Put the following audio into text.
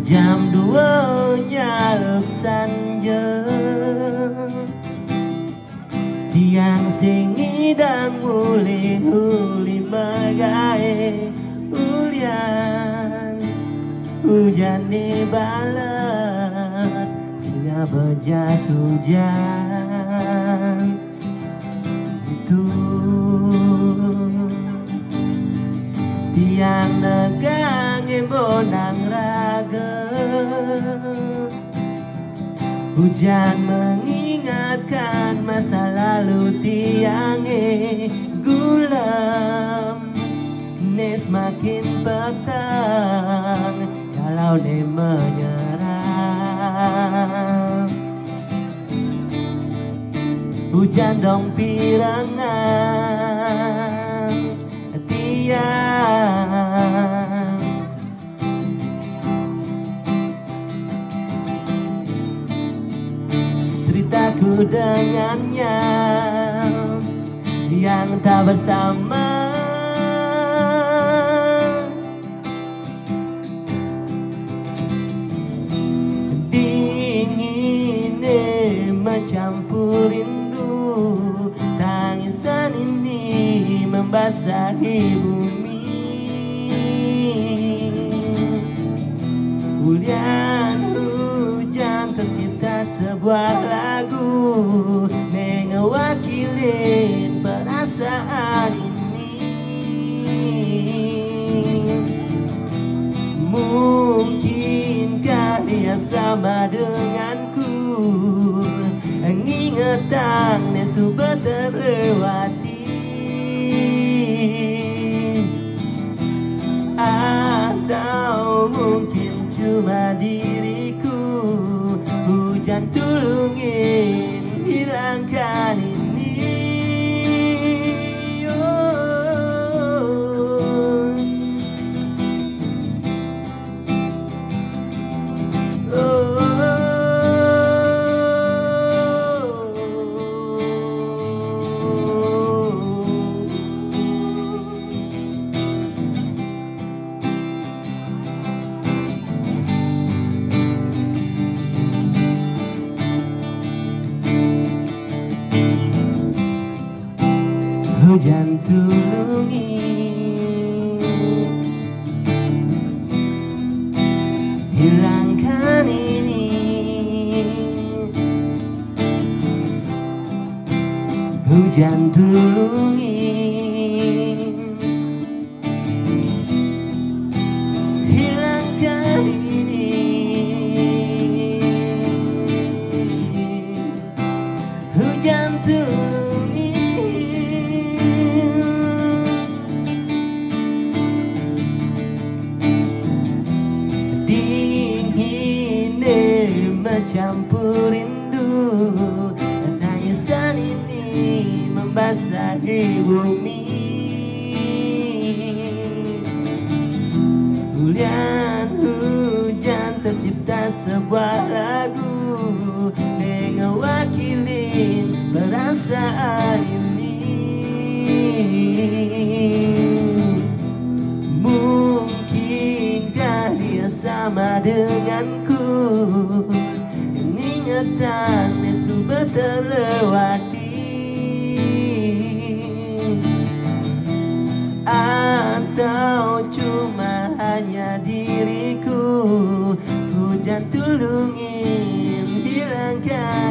Jam 2 nyaluk sanja, tiang sing ngidang uli-uli magae ulian. Hujan di balas singa bejas hujan itu. Tiang negang bonang raga, hujan mengingatkan masa lalu tiange gulam. Ne semakin petang kalau ne menyerang. Hujan dong pirangan tiang. Ceritaku dengannya yang tak bersama, dinginnya mencampur rindu, tangisan ini membasahi bumi. Hujan hujan tercipta sebuah lagu, mewakili perasaan ini. Mungkinkah dia sama denganku, ingatan sudah terlewati. Atau mungkin cuma diriku, hujan tulungin hilangkan ini. Hujan tulungi hilangkan ini. Hujan tulungi hilangkan ini. Hujan tulungi campur rindu, tangisan ini membasahi bumi. Hujan tercipta sebuah lagu, mewakili perasaan ini. Mungkinkah dia sama denganku, ingatan sudah terlewati. Atau cuma hanya diriku, hujan tulungin hilangkan